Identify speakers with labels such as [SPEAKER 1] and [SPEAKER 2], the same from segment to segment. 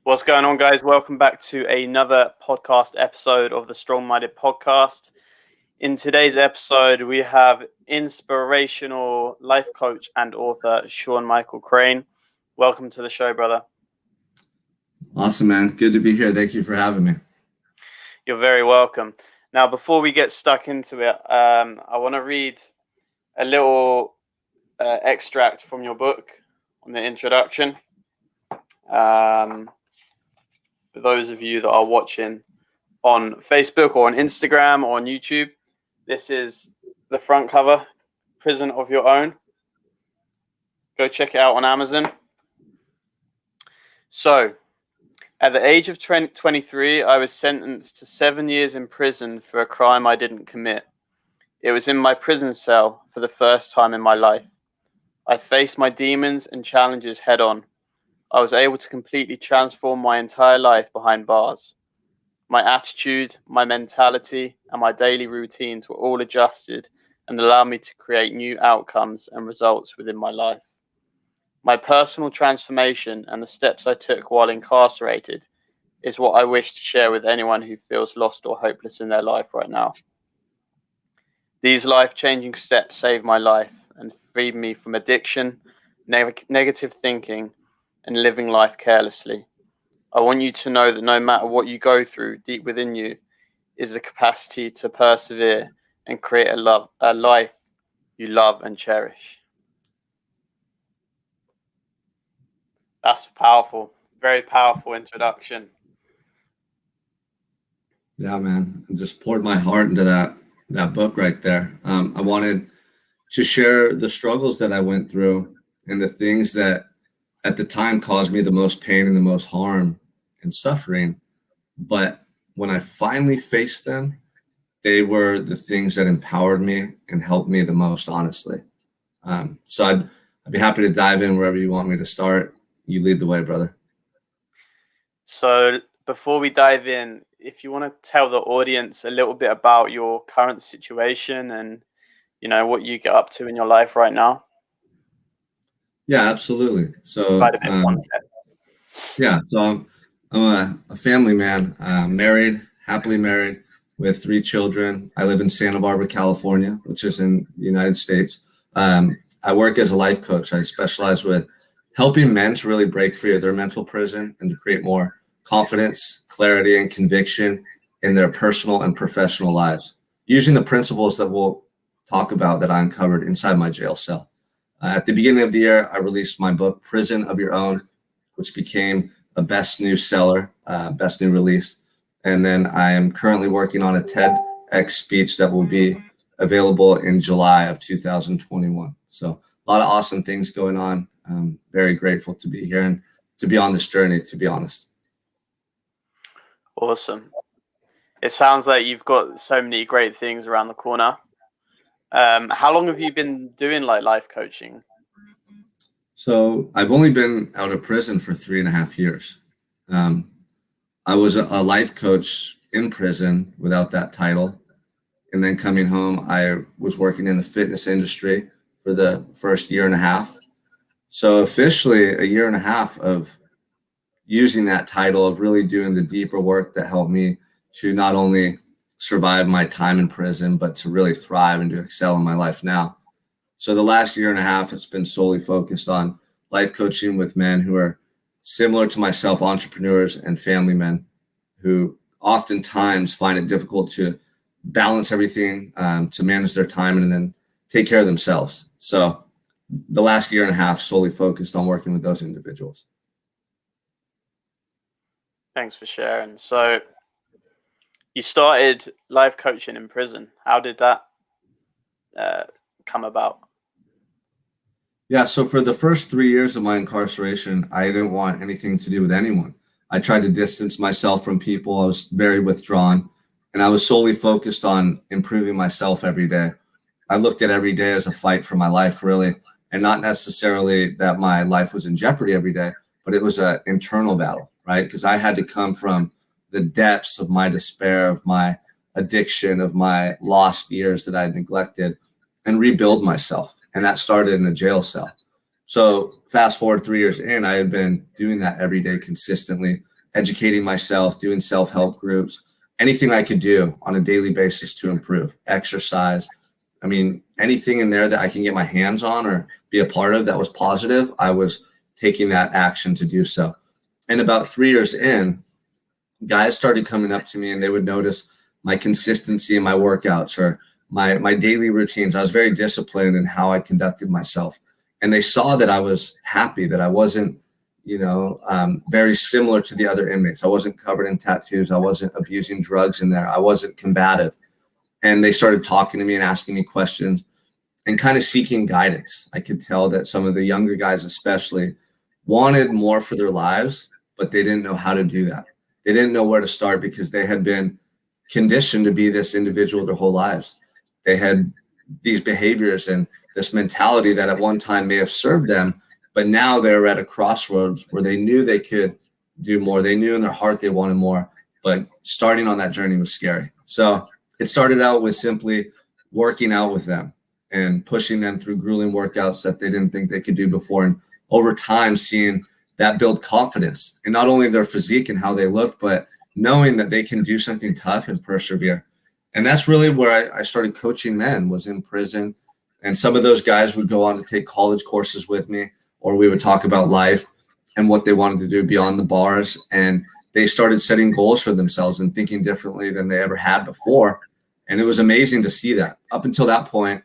[SPEAKER 1] What's going on, guys? Welcome back to another podcast episode of the Strong Minded Podcast. In today's episode, we have inspirational life coach and author Sean Michael Crane. Welcome to the show, brother.
[SPEAKER 2] Awesome, man. Good to be here. Thank you for having me.
[SPEAKER 1] You're very welcome. Now, before we get stuck into it, I want to read a little extract from your book on the introduction. For those of you that are watching on Facebook or on Instagram or on YouTube, this is the front cover, Prison of Your Own. Go check it out on Amazon. So, at the age of 23, I was sentenced to 7 years in prison for a crime I didn't commit. It was in my prison cell for the first time in my life. I faced my demons and challenges head on. I was able to completely transform my entire life behind bars. My attitude, my mentality, and my daily routines were all adjusted and allowed me to create new outcomes and results within my life. My personal transformation and the steps I took while incarcerated is what I wish to share with anyone who feels lost or hopeless in their life right now. These life-changing steps saved my life and freed me from addiction, negative thinking, and living life carelessly. I want you to know that no matter what you go through, deep within you is the capacity to persevere and create a life you love and cherish. That's powerful. Very powerful introduction.
[SPEAKER 2] Yeah, man. I just poured my heart into that book right there. I wanted to share the struggles that I went through and the things that at the time caused me the most pain and the most harm and suffering. But when I finally faced them, they were the things that empowered me and helped me the most, honestly. So I'd be happy to dive in wherever you want me to start. You lead the way, brother.
[SPEAKER 1] So before we dive in, if you want to tell the audience a little bit about your current situation and, what you get up to in your life right now.
[SPEAKER 2] Yeah, absolutely. So, so I'm a family man, married, happily married with 3 children. I live in Santa Barbara, California, which is in the United States. I work as a life coach. I specialize with helping men to really break free of their mental prison and to create more confidence, clarity, and conviction in their personal and professional lives, using the principles that we'll talk about that I uncovered inside my jail cell. At the beginning of the year, I released my book, Prison of Your Own, which became a best new seller, best new release. And then I am currently working on a TEDx speech that will be available in July of 2021. So a lot of awesome things going on. I'm very grateful to be here and to be on this journey, to be honest.
[SPEAKER 1] Awesome. It sounds like you've got so many great things around the corner. How long have you been doing life coaching?
[SPEAKER 2] So I've only been out of prison for 3.5 years. I was a life coach in prison without that title. And then coming home, I was working in the fitness industry for the first 1.5 years. So officially 1.5 years of using that title, of really doing the deeper work that helped me to not only survive my time in prison, but to really thrive and to excel in my life now. So the last 1.5 years, it's been solely focused on life coaching with men who are similar to myself, entrepreneurs and family men who oftentimes find it difficult to balance everything, to manage their time and then take care of themselves. So the last 1.5 years solely focused on working with those individuals.
[SPEAKER 1] Thanks for sharing. So you started life coaching in prison. How did that come about?
[SPEAKER 2] Yeah, so for the first 3 years of my incarceration, I didn't want anything to do with anyone. I tried to distance myself from people. I was very withdrawn, and I was solely focused on improving myself every day. I looked at every day as a fight for my life, really, and not necessarily that my life was in jeopardy every day, but it was an internal battle, right? Because I had to come from the depths of my despair, of my addiction, of my lost years that I had neglected, and rebuild myself. And that started in a jail cell. So fast forward 3 years in, I had been doing that every day consistently, educating myself, doing self-help groups, anything I could do on a daily basis to improve, exercise. I mean, anything in there that I can get my hands on or be a part of that was positive, I was taking that action to do so. And about 3 years in, guys started coming up to me and they would notice my consistency in my workouts or my daily routines. I was very disciplined in how I conducted myself. And they saw that I was happy, that I wasn't, very similar to the other inmates. I wasn't covered in tattoos. I wasn't abusing drugs in there. I wasn't combative. And they started talking to me and asking me questions and kind of seeking guidance. I could tell that some of the younger guys especially wanted more for their lives, but they didn't know how to do that. They didn't know where to start because they had been conditioned to be this individual their whole lives. They had these behaviors and this mentality that at one time may have served them, but now they're at a crossroads where they knew they could do more. They knew in their heart they wanted more, but starting on that journey was scary. So it started out with simply working out with them and pushing them through grueling workouts that they didn't think they could do before. And over time, seeing that build confidence in not only their physique and how they look, but knowing that they can do something tough and persevere. And that's really where I started coaching men, was in prison. And some of those guys would go on to take college courses with me, or we would talk about life and what they wanted to do beyond the bars. And they started setting goals for themselves and thinking differently than they ever had before. And it was amazing to see that. Up until that point,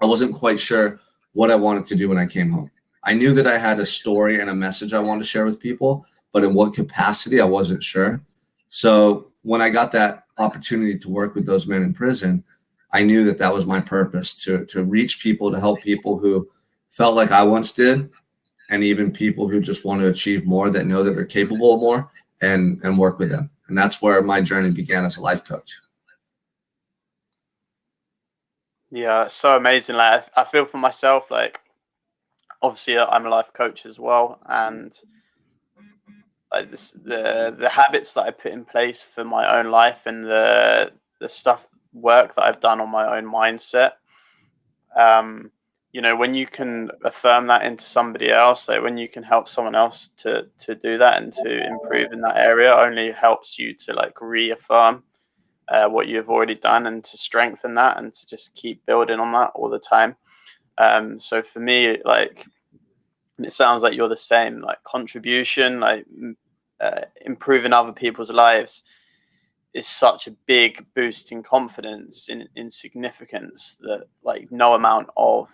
[SPEAKER 2] I wasn't quite sure what I wanted to do when I came home. I knew that I had a story and a message I wanted to share with people, but in what capacity, I wasn't sure. So when I got that opportunity to work with those men in prison, I knew that that was my purpose, to reach people, to help people who felt like I once did, and even people who just want to achieve more, that know that they're capable of more, and work with them. And that's where my journey began as a life coach.
[SPEAKER 1] Yeah, it's so amazing. Like I feel for myself, like obviously I'm a life coach as well, and like the habits that I put in place for my own life and the work that I've done on my own mindset. When you can affirm that into somebody else, like when you can help someone else to do that and to improve in that area, only helps you to like reaffirm what you've already done and to strengthen that and to just keep building on that all the time. So for me, like, and it sounds like you're the same, like contribution, like improving other people's lives is such a big boost in confidence, in significance, that like no amount of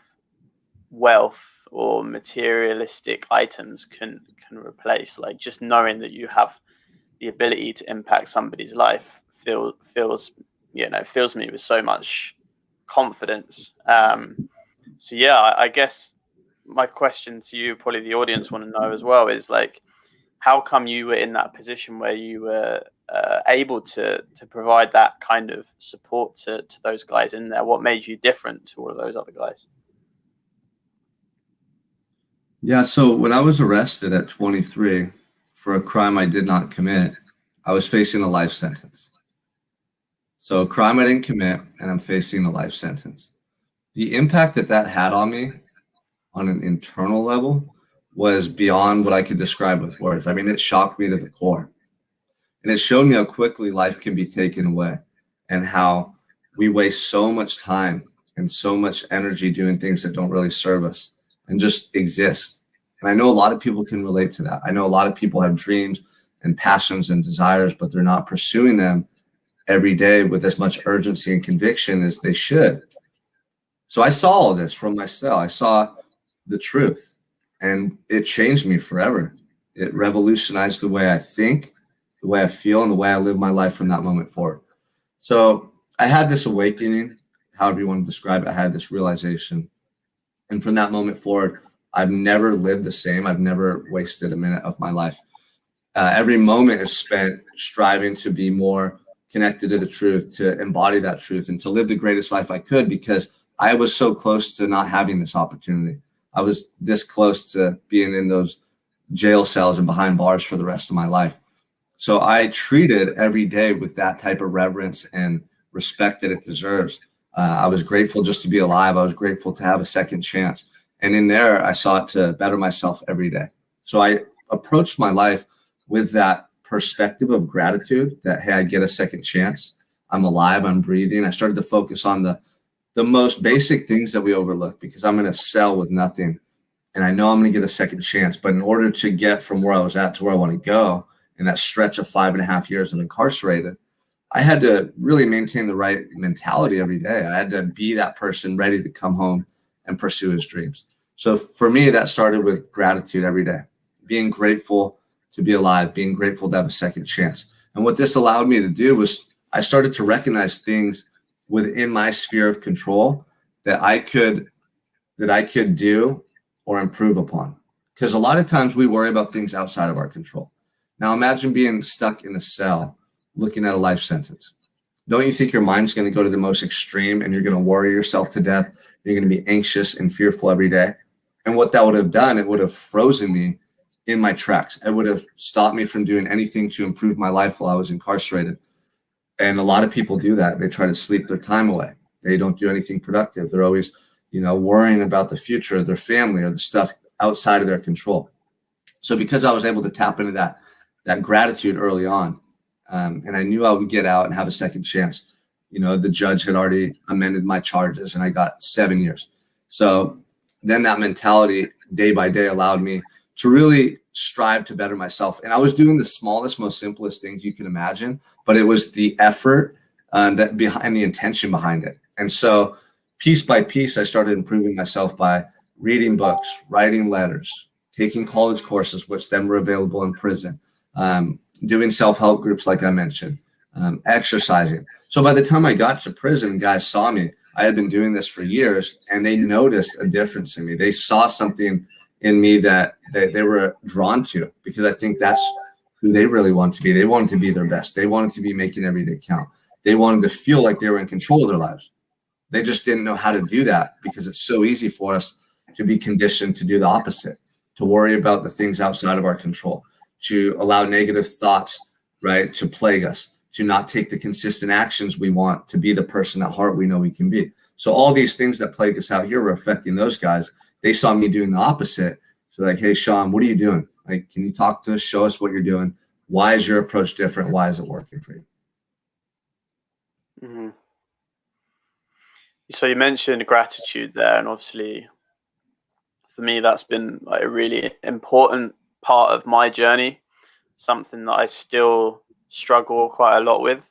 [SPEAKER 1] wealth or materialistic items can replace. Like just knowing that you have the ability to impact somebody's life fills me with so much confidence. So yeah, I guess my question to you, probably the audience want to know as well, is like, how come you were in that position where you were able to provide that kind of support to those guys in there? What made you different to all of those other guys?
[SPEAKER 2] Yeah, so when I was arrested at 23 for a crime I did not commit, I was facing a life sentence. So a crime I didn't commit, and I'm facing a life sentence. The impact that had on me on an internal level was beyond what I could describe with words. I mean, it shocked me to the core. And it showed me how quickly life can be taken away and how we waste so much time and so much energy doing things that don't really serve us and just exist. And I know a lot of people can relate to that. I know a lot of people have dreams and passions and desires, but they're not pursuing them every day with as much urgency and conviction as they should. So I saw all this from my cell. I saw the truth, and it changed me forever. It revolutionized the way I think, the way I feel, and the way I live my life from that moment forward. So I had this awakening, however you want to describe it. I had this realization. And from that moment forward, I've never lived the same. I've never wasted a minute of my life. Every moment is spent striving to be more connected to the truth, to embody that truth, and to live the greatest life I could, because I was so close to not having this opportunity. I was this close to being in those jail cells and behind bars for the rest of my life. So I treated every day with that type of reverence and respect that it deserves. I was grateful just to be alive. I was grateful to have a second chance. And in there, I sought to better myself every day. So I approached my life with that perspective of gratitude that, hey, I get a second chance. I'm alive. I'm breathing. I started to focus on the most basic things that we overlook, because I'm in a cell with nothing. And I know I'm going to get a second chance. But in order to get from where I was at to where I want to go, in that stretch of 5.5 years of incarcerated, I had to really maintain the right mentality every day. I had to be that person ready to come home and pursue his dreams. So for me, that started with gratitude every day, being grateful to be alive, being grateful to have a second chance. And what this allowed me to do was I started to recognize things within my sphere of control that I could do or improve upon. Because a lot of times we worry about things outside of our control. Now imagine being stuck in a cell looking at a life sentence. Don't you think your mind's going to go to the most extreme and you're going to worry yourself to death? You're going to be anxious and fearful every day. And what that would have done, it would have frozen me in my tracks. It would have stopped me from doing anything to improve my life while I was incarcerated. And a lot of people do that. They try to sleep their time away. They don't do anything productive. They're always, worrying about the future of their family or the stuff outside of their control. So because I was able to tap into that gratitude early on, and I knew I would get out and have a second chance. The judge had already amended my charges and I got 7 years. So then that mentality day by day allowed me to really strive to better myself. And I was doing the smallest, most simplest things you can imagine, but it was the effort that behind the intention behind it. And so piece by piece, I started improving myself by reading books, writing letters, taking college courses, which then were available in prison, doing self-help groups like I mentioned, exercising. So by the time I got to prison, guys saw me. I had been doing this for years, and they noticed a difference in me. They saw something in me that they were drawn to, because I think that's who they really want to be. They wanted to be their best. They wanted to be making every day count. They wanted to feel like they were in control of their lives. They just didn't know how to do that, because it's so easy for us to be conditioned to do the opposite, to worry about the things outside of our control, to allow negative thoughts, right, to plague us, to not take the consistent actions we want to be the person at heart we know we can be. So all these things that plague us out here were affecting those guys. They saw me doing the opposite. So like, hey, Sean, what are you doing? Like, can you talk to us? Show us what you're doing. Why is your approach different? Why is it working for you?
[SPEAKER 1] Mm-hmm. So you mentioned gratitude there, and obviously for me, that's been like a really important part of my journey, something that I still struggle quite a lot with.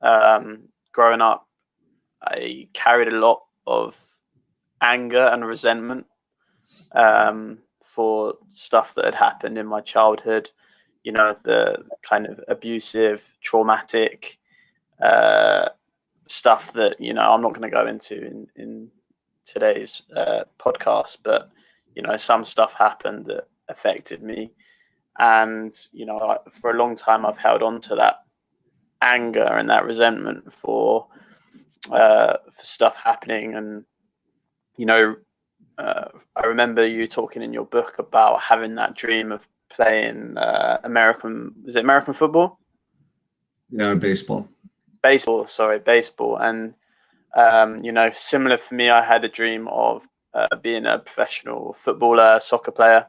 [SPEAKER 1] Growing up, I carried a lot of anger and resentment for stuff that had happened in my childhood, the kind of abusive, traumatic stuff that, I'm not going to go into in today's podcast, but, some stuff happened that affected me. And, for a long time, I've held on to that anger and that resentment for stuff happening. And, I remember you talking in your book about having that dream of playing American football?
[SPEAKER 2] Yeah, baseball.
[SPEAKER 1] Baseball. And, similar for me, I had a dream of being a professional footballer, soccer player.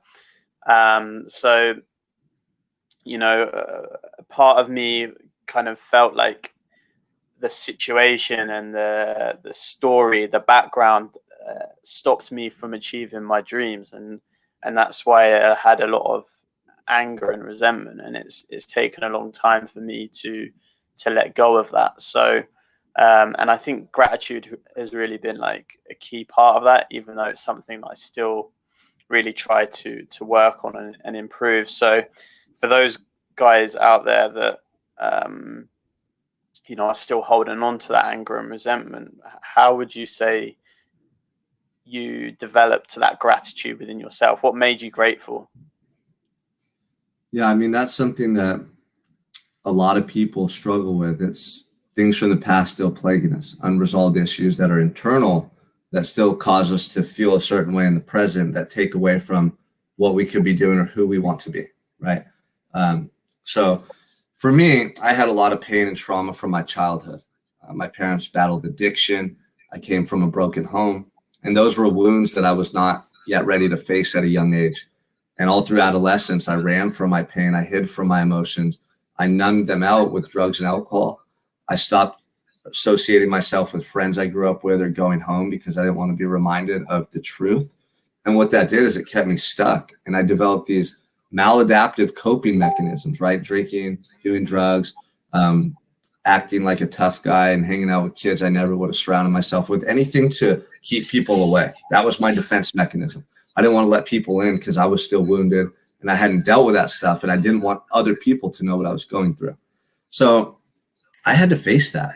[SPEAKER 1] So, part of me kind of felt like the situation and the story, the background stopped me from achieving my dreams. And that's why I had a lot of anger and resentment. And it's taken a long time for me to let go of that. So, and I think gratitude has really been like a key part of that, even though it's something that I still really try to work on and improve. So for those guys out there that, are still holding on to that anger and resentment, how would you say you developed that gratitude within yourself? What made you grateful?
[SPEAKER 2] Yeah, I mean, that's something that a lot of people struggle with. It's things from the past still plaguing us, unresolved issues that are internal that still cause us to feel a certain way in the present, that take away from what we could be doing or who we want to be, right? So for me, I had a lot of pain and trauma from my childhood. My parents battled addiction. I came from a broken home, and those were wounds that I was not yet ready to face at a young age. And all through adolescence, I ran from my pain. I hid from my emotions. I numbed them out with drugs and alcohol. I stopped associating myself with friends I grew up with or going home because I didn't want to be reminded of the truth. And what that did is it kept me stuck. And I developed these maladaptive coping mechanisms, right? Drinking, doing drugs, acting like a tough guy and hanging out with kids I never would have surrounded myself with, anything to keep people away. That was my defense mechanism. I didn't want to let people in because I was still wounded and I hadn't dealt with that stuff. And I didn't want other people to know what I was going through. So I had to face that.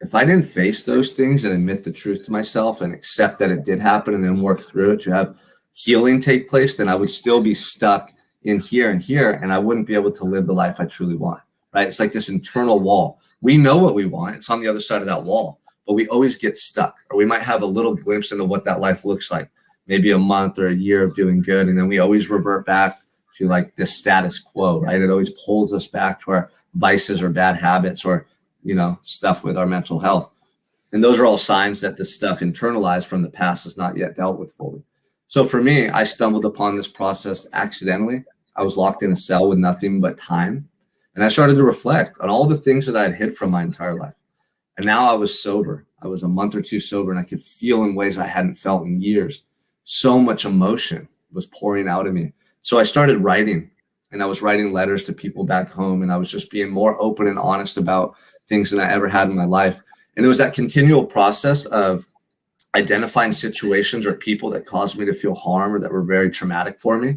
[SPEAKER 2] If I didn't face those things and admit the truth to myself and accept that it did happen and then work through it to have healing take place, then I would still be stuck in here and here, and I wouldn't be able to live the life I truly want, right? It's like this internal wall. We know what we want. It's on the other side of that wall, but we always get stuck, or we might have a little glimpse into what that life looks like, maybe a month or a year of doing good, and then we always revert back to like this status quo, right? It always pulls us back to our vices or bad habits or, stuff with our mental health. And those are all signs that the stuff internalized from the past is not yet dealt with fully. So for me, I stumbled upon this process accidentally. I was locked in a cell with nothing but time. And I started to reflect on all the things that I had hid from my entire life. And now I was sober. I was a month or two sober, and I could feel in ways I hadn't felt in years. So much emotion was pouring out of me. So I started writing, and I was writing letters to people back home, and I was just being more open and honest about things than I ever had in my life. And it was that continual process of identifying situations or people that caused me to feel harm or that were very traumatic for me,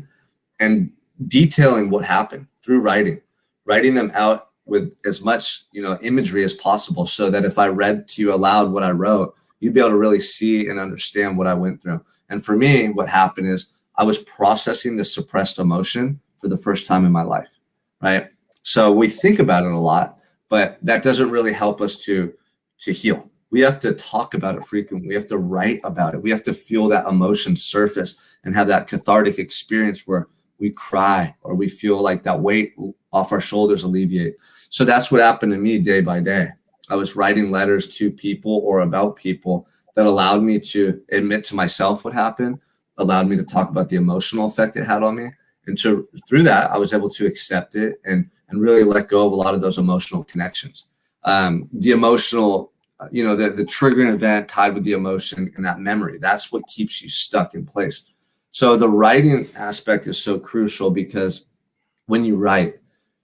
[SPEAKER 2] and detailing what happened through writing them out with as much imagery as possible, so that if I read to you aloud what I wrote, you'd be able to really see and understand what I went through. And for me, what happened is I was processing this suppressed emotion for the first time in my life, right? So we think about it a lot, but that doesn't really help us to heal. We have to talk about it frequently. We have to write about it. We have to feel that emotion surface and have that cathartic experience where we cry or we feel like that weight off our shoulders alleviate. So that's what happened to me day by day. I was writing letters to people or about people that allowed me to admit to myself what happened, allowed me to talk about the emotional effect it had on me. And through that, I was able to accept it and really let go of a lot of those emotional connections. The emotional, the triggering event tied with the emotion and that memory, that's what keeps you stuck in place. So the writing aspect is so crucial, because when you write,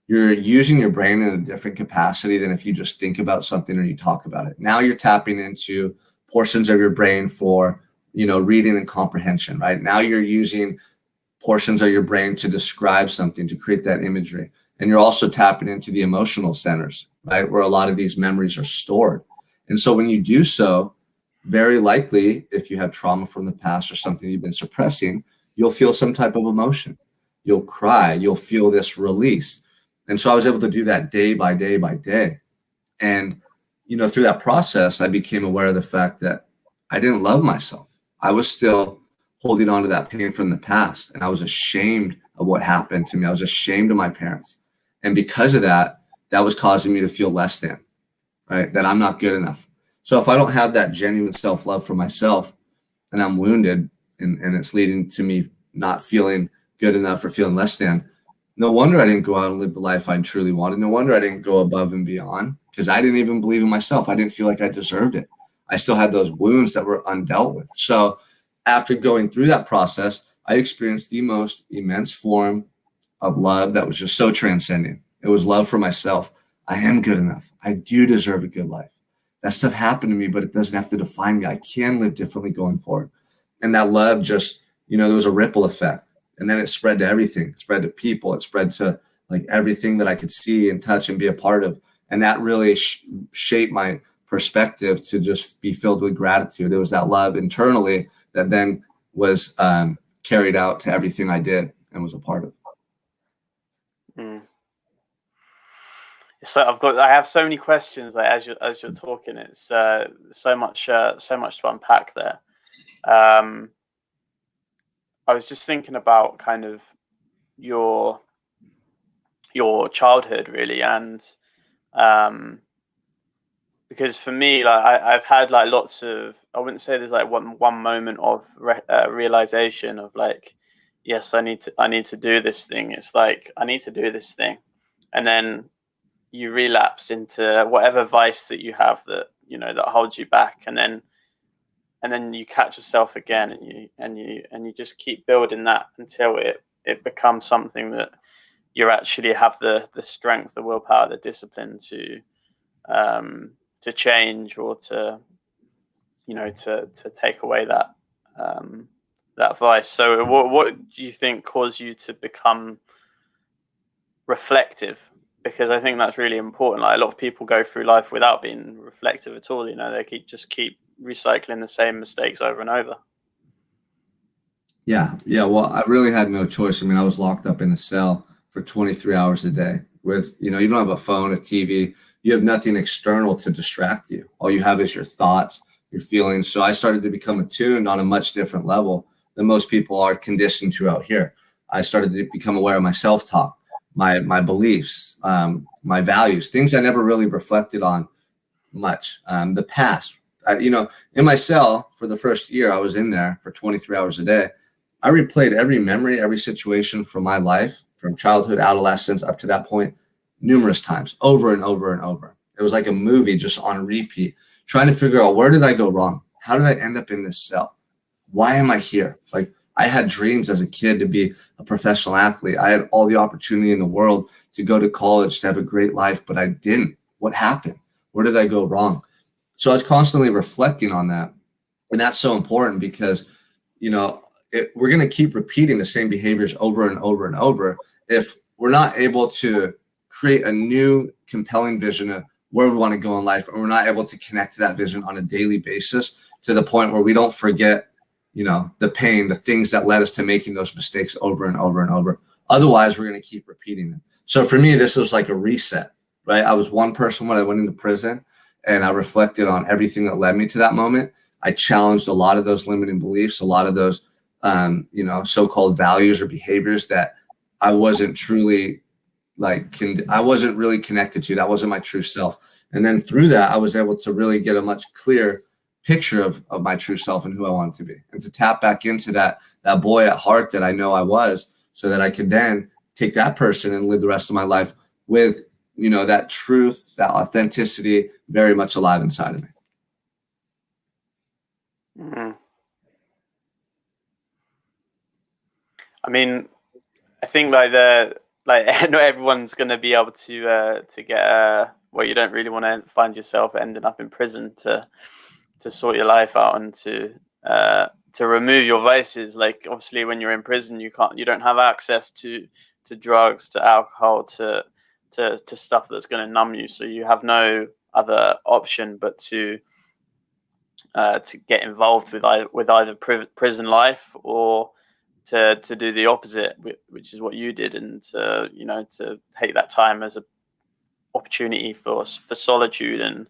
[SPEAKER 2] you're using your brain in a different capacity than if you just think about something or you talk about it. Now you're tapping into portions of your brain for, reading and comprehension, right? Now you're using portions of your brain to describe something, to create that imagery. And you're also tapping into the emotional centers, right? Where a lot of these memories are stored. And so when you do so, very likely, if you have trauma from the past or something you've been suppressing, you'll feel some type of emotion. You'll cry, you'll feel this release. And so I was able to do that day by day by day. And, through that process, I became aware of the fact that I didn't love myself. I was still holding on to that pain from the past. And I was ashamed of what happened to me. I was ashamed of my parents. And because of that, that was causing me to feel less than, right? That I'm not good enough. So if I don't have that genuine self-love for myself, and I'm wounded, and it's leading to me not feeling good enough or feeling less than, no wonder I didn't go out and live the life I truly wanted. No wonder I didn't go above and beyond, because I didn't even believe in myself. I didn't feel like I deserved it. I still had those wounds that were undealt with. So after going through that process, I experienced the most immense form of love that was just so transcendent. It was love for myself. I am good enough. I do deserve a good life. That stuff happened to me, but it doesn't have to define me. I can live differently going forward. And that love just, there was a ripple effect. And then it spread to everything. It spread to people. It spread to like everything that I could see and touch and be a part of. And that really shaped my perspective to just be filled with gratitude. It was that love internally that then was carried out to everything I did and was a part of.
[SPEAKER 1] So I have so many questions, like as you're talking. It's so much to unpack there. I was just thinking about kind of your childhood, really, and because for me, like I've had like lots of, I wouldn't say there's like one moment of realization of like, yes, I need to do this thing. It's like, I need to do this thing. And then you relapse into whatever vice that you have that, that holds you back. And then you catch yourself again, and you just keep building that until it becomes something that you actually have the strength, the willpower, the discipline to change, or to take away that vice. So what do you think caused you to become reflective? Because I think that's really important. Like, a lot of people go through life without being reflective at all. They keep recycling the same mistakes over and over.
[SPEAKER 2] Yeah. Well, I really had no choice. I mean, I was locked up in a cell for 23 hours a day with, you don't have a phone, a TV. You have nothing external to distract you. All you have is your thoughts, your feelings. So I started to become attuned on a much different level than most people are conditioned to out here. I started to become aware of my self-talk, my beliefs, my values, things I never really reflected on much. The past, in my cell for the first year I was in there for 23 hours a day, I replayed every memory, every situation from my life, from childhood, adolescence, up to that point, numerous times, over and over and over. It was like a movie just on repeat, trying to figure out, where did I go wrong? How did I end up in this cell? Why am I here? Like, I had dreams as a kid to be a professional athlete. I had all the opportunity in the world to go to college, to have a great life, but I didn't. What happened? Where did I go wrong? So I was constantly reflecting on that. And that's so important because, we're going to keep repeating the same behaviors over and over and over if we're not able to create a new compelling vision of where we want to go in life, and we're not able to connect to that vision on a daily basis to the point where we don't forget, the pain, the things that led us to making those mistakes over and over and over. Otherwise, we're going to keep repeating them. So for me, this was like a reset, right? I was one person when I went into prison, and I reflected on everything that led me to that moment. I challenged a lot of those limiting beliefs, a lot of those, so-called values or behaviors that I wasn't truly I wasn't really connected to. That wasn't my true self. And then through that, I was able to really get a much clearer picture of my true self and who I wanted to be, and to tap back into that boy at heart that I know I was, so that I could then take that person and live the rest of my life with, that truth, that authenticity very much alive inside of me.
[SPEAKER 1] Mm-hmm. I mean, I think not everyone's going to be able to get you don't really want to find yourself ending up in prison to sort your life out, and to remove your vices. Like, obviously, when you're in prison, you don't have access to drugs, to alcohol, to stuff that's going to numb you. So you have no other option but to get involved with either prison life, or to do the opposite, which is what you did, and to take that time as an opportunity for solitude and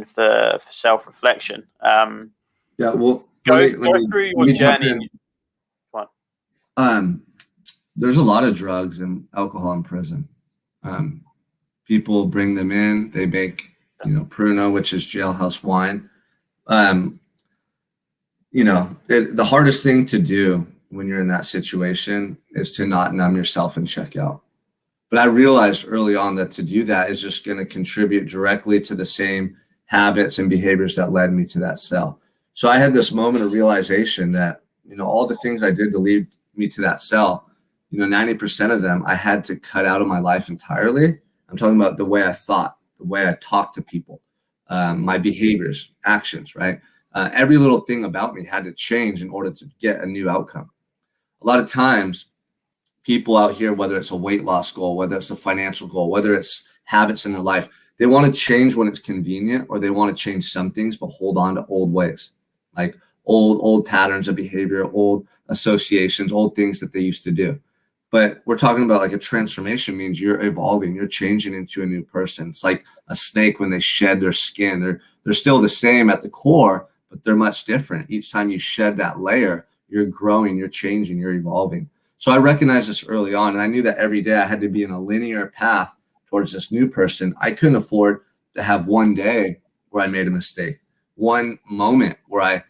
[SPEAKER 1] for self-reflection.
[SPEAKER 2] Yeah, well,
[SPEAKER 1] go through your journey.
[SPEAKER 2] There's a lot of drugs and alcohol in prison. People bring them in. They make, Pruno, which is jailhouse wine. The hardest thing to do when you're in that situation is to not numb yourself and check out. But I realized early on that to do that is just going to contribute directly to the same habits and behaviors that led me to that cell. So I had this moment of realization that, all the things I did to lead me to that cell, 90% of them I had to cut out of my life entirely. I'm talking about the way I thought, the way I talked to people, my behaviors, actions, right? Every little thing about me had to change in order to get a new outcome. A lot of times, people out here, whether it's a weight loss goal, whether it's a financial goal, whether it's habits in their life, they want to change when it's convenient, or they want to change some things but hold on to old ways, like old patterns of behavior, old associations, old things that they used to do. But we're talking about like a transformation means you're evolving, you're changing into a new person. It's like a snake when they shed their skin. They're still the same at the core, but they're much different. Each time you shed that layer, you're growing, you're changing, you're evolving. So I recognized this early on, and I knew that every day I had to be in a linear path towards this new person. I couldn't afford to have one day where I made a mistake, one moment where I,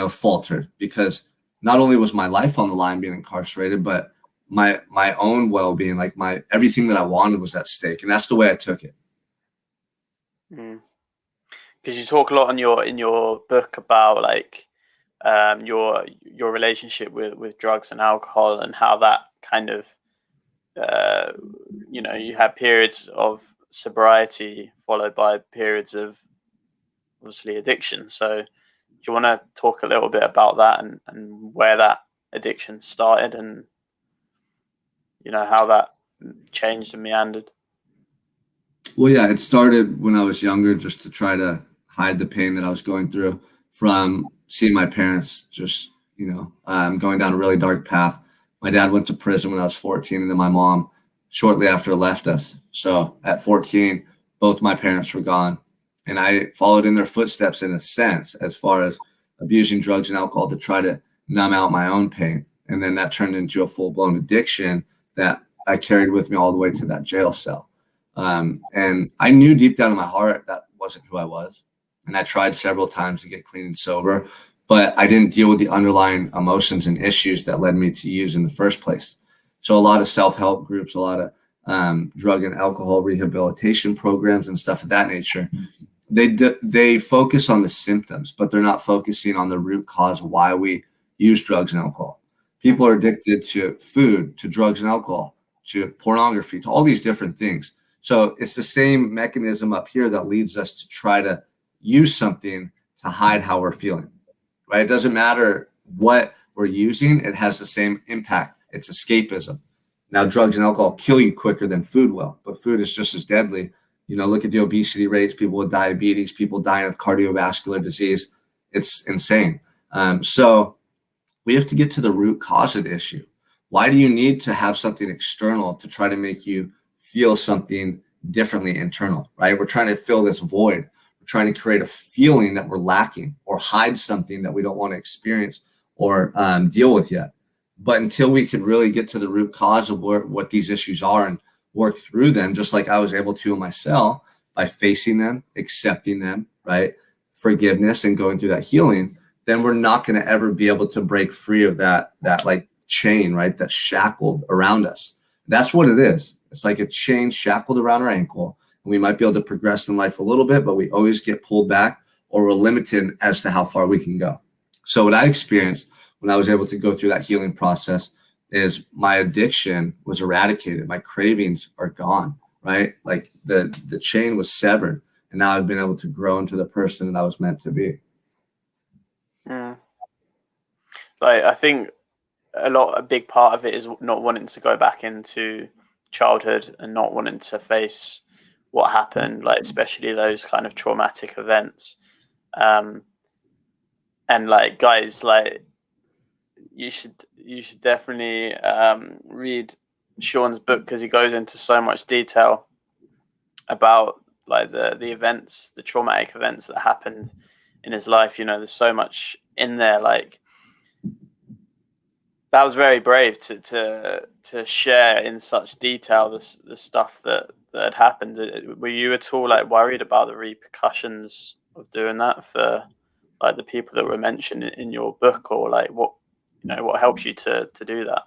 [SPEAKER 2] faltered, because not only was my life on the line being incarcerated, but my own well-being, like everything that I wanted was at stake. And that's the way I took it.
[SPEAKER 1] Because you talk a lot in your book about like your relationship with drugs and alcohol, and how that kind of you had periods of sobriety followed by periods of obviously addiction. So do you want to talk a little bit about that and where that addiction started, and how that changed and meandered?
[SPEAKER 2] Well, yeah, it started when I was younger, just to try to hide the pain that I was going through from seeing my parents just, going down a really dark path. My dad went to prison when I was 14, and then my mom shortly after left us. So at 14, both my parents were gone, and I followed in their footsteps in a sense, as far as abusing drugs and alcohol to try to numb out my own pain. And then that turned into a full-blown addiction that I carried with me all the way to that jail cell. And I knew deep down in my heart that wasn't who I was. And I tried several times to get clean and sober, but I didn't deal with the underlying emotions and issues that led me to use in the first place. So a lot of self-help groups, a lot of drug and alcohol rehabilitation programs and stuff of that nature, they focus on the symptoms, but they're not focusing on the root cause of why we use drugs and alcohol. People are addicted to food, to drugs and alcohol, to pornography, to all these different things. So it's the same mechanism up here that leads us to try to use something to hide how we're feeling, right? It doesn't matter what we're using. It has the same impact. It's escapism. Now, drugs and alcohol kill you quicker than food will, but food is just as deadly. Look at the obesity rates, people with diabetes, people dying of cardiovascular disease. It's insane. So we have to get to the root cause of the issue. Why do you need to have something external to try to make you feel something differently internal, right? We're trying to fill this void. We're trying to create a feeling that we're lacking, or hide something that we don't want to experience or deal with yet. But until we can really get to the root cause of what these issues are and work through them, just like I was able to in my cell, by facing them, accepting them, right? Forgiveness and going through that healing, then we're not going to ever be able to break free of that like chain, right? That's shackled around us. That's what it is. It's like a chain shackled around our ankle. And we might be able to progress in life a little bit, but we always get pulled back, or we're limited as to how far we can go. So what I experienced when I was able to go through that healing process is my addiction was eradicated. My cravings are gone, right? Like the chain was severed, and now I've been able to grow into the person that I was meant to be.
[SPEAKER 1] Like, I think a big part of it is not wanting to go back into childhood and not wanting to face what happened, like especially those kind of traumatic events. And like, guys, like you should definitely read Sean's book, because he goes into so much detail about like the events, the traumatic events that happened in his life. There's so much in there. Like, that was very brave to share in such detail the stuff that had happened. Were you at all like worried about the repercussions of doing that for like the people that were mentioned in your book, or like what helped you to do that?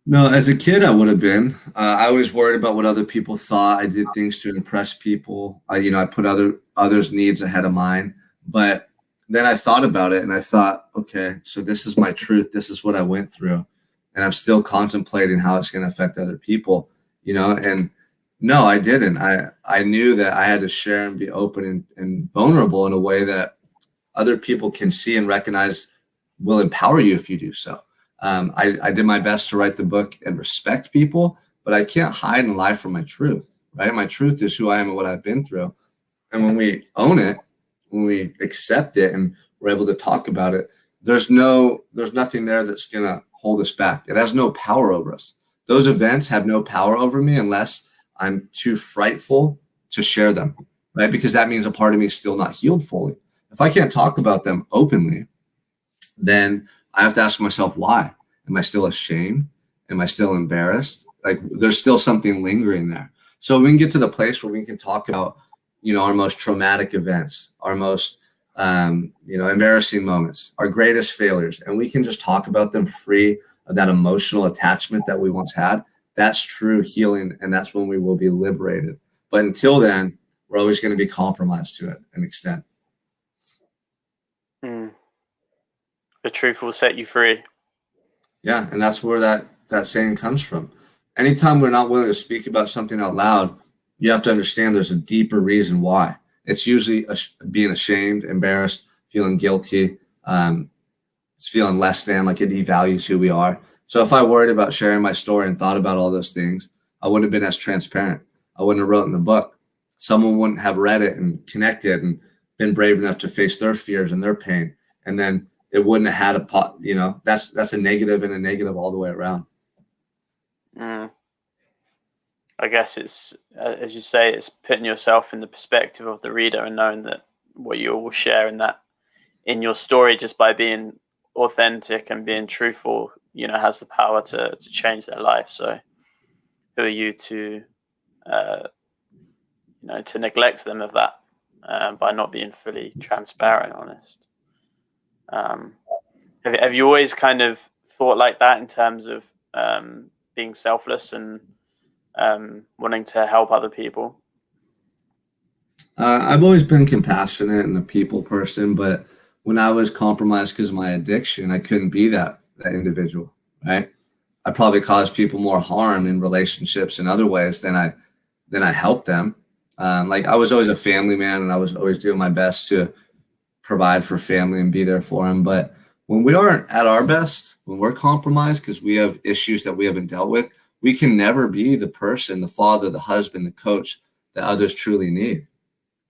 [SPEAKER 2] No, as a kid, I would have been. I was worried about what other people thought. I did things to impress people. I put others' needs ahead of mine. But then I thought about it, and I thought, okay, so this is my truth. This is what I went through, and I'm still contemplating how it's going to affect other people. And no, I didn't. I knew that I had to share and be open and vulnerable in a way that other people can see and recognize will empower you if you do so. I did my best to write the book and respect people, but I can't hide and lie from my truth, right? My truth is who I am and what I've been through. And when we own it, when we accept it and we're able to talk about it, there's nothing there that's going to hold us back. It has no power over us. Those events have no power over me unless I'm too frightful to share them, right? Because that means a part of me is still not healed fully. If I can't talk about them openly, then I have to ask myself, why? Am I still ashamed? Am I still embarrassed? Like, there's still something lingering there. So we can get to the place where we can talk about, our most traumatic events, our most embarrassing moments, our greatest failures, and we can just talk about them free of that emotional attachment that we once had. That's true healing, and that's when we will be liberated. But until then, we're always going to be compromised to an extent.
[SPEAKER 1] The truth will set you free.
[SPEAKER 2] Yeah, and that's where that saying comes from. Anytime we're not willing to speak about something out loud, you have to understand there's a deeper reason why. It's usually being ashamed, embarrassed, feeling guilty. It's feeling less than, like it devalues who we are. So if I worried about sharing my story and thought about all those things, I wouldn't have been as transparent. I wouldn't have written the book. Someone wouldn't have read it and connected and been brave enough to face their fears and their pain. And then it wouldn't have had that's a negative and a negative all the way around.
[SPEAKER 1] I guess it's, as you say, it's putting yourself in the perspective of the reader and knowing that what you will share in your story, just by being authentic and being truthful, has the power to change their life. So who are you to neglect them of that by not being fully transparent and honest? Have you always kind of thought like that in terms of being selfless and wanting to help other people?
[SPEAKER 2] I've always been compassionate and a people person, but when I was compromised because of my addiction, I couldn't be that individual, right? I probably caused people more harm in relationships in other ways than I helped them. Like I was always a family man, and I was always doing my best to provide for family and be there for them. But when we aren't at our best, when we're compromised because we have issues that we haven't dealt with, we can never be the person, the father, the husband, the coach that others truly need.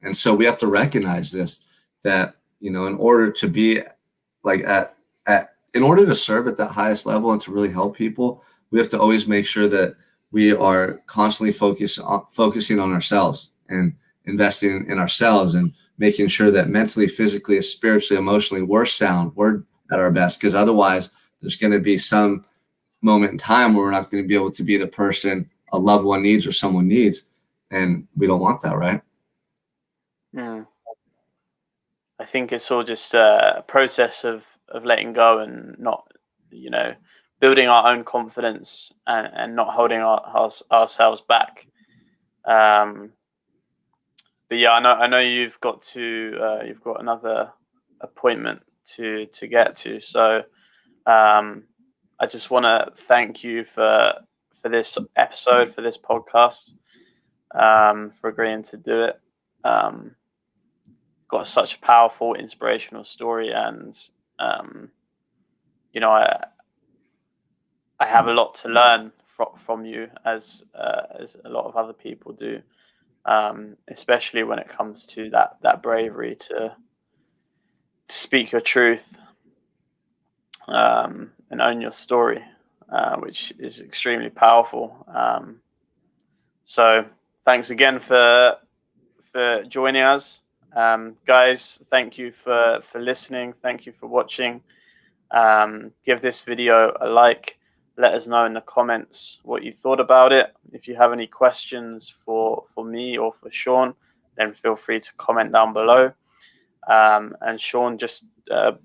[SPEAKER 2] And so we have to recognize this, that, in order to be like in order to serve at that highest level and to really help people, we have to always make sure that we are constantly focusing on ourselves and investing in ourselves and making sure that mentally, physically, spiritually, emotionally, we're sound, we're at our best. Because otherwise, there's going to be some moment in time where we're not going to be able to be the person a loved one needs or someone needs. And we don't want that, right?
[SPEAKER 1] I think it's all just a process of letting go and not, building our own confidence and not holding ourselves back. But yeah, I know you've got another appointment to get to. So I just want to thank you for this episode, for this podcast, for agreeing to do it. Got such a powerful, inspirational story, and I have a lot to learn from you, as a lot of other people do, especially when it comes to that bravery to speak your truth and own your story, which is extremely powerful. So thanks again for joining us. Guys, thank you for listening. Thank you for watching. Give this video a like. Let us know in the comments what you thought about it. If you have any questions for me or for Sean, then feel free to comment down below. And Sean, just to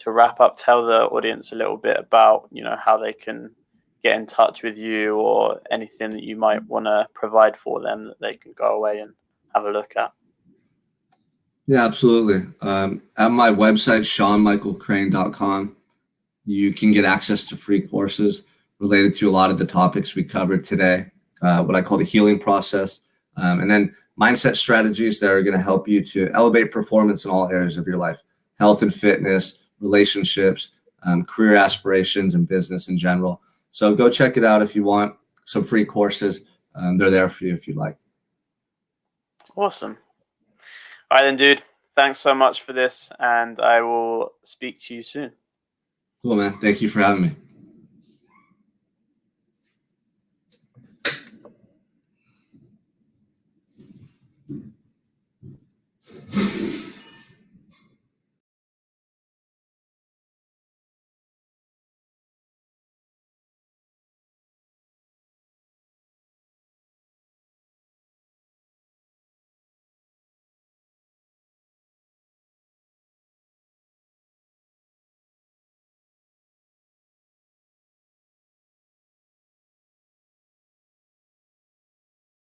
[SPEAKER 1] wrap up, tell the audience a little bit about how they can get in touch with you, or anything that you might want to provide for them that they can go away and have a look at.
[SPEAKER 2] Yeah, absolutely. At my website, SeanMichaelCrane.com, you can get access to free courses related to a lot of the topics we covered today, what I call the healing process, and then mindset strategies that are going to help you to elevate performance in all areas of your life: health and fitness, relationships, career aspirations, and business in general. So go check it out if you want some free courses. They're there for you if you'd like.
[SPEAKER 1] Awesome. All right then, dude. Thanks so much for this, and I will speak to you soon.
[SPEAKER 2] Cool, man. Thank you for having me.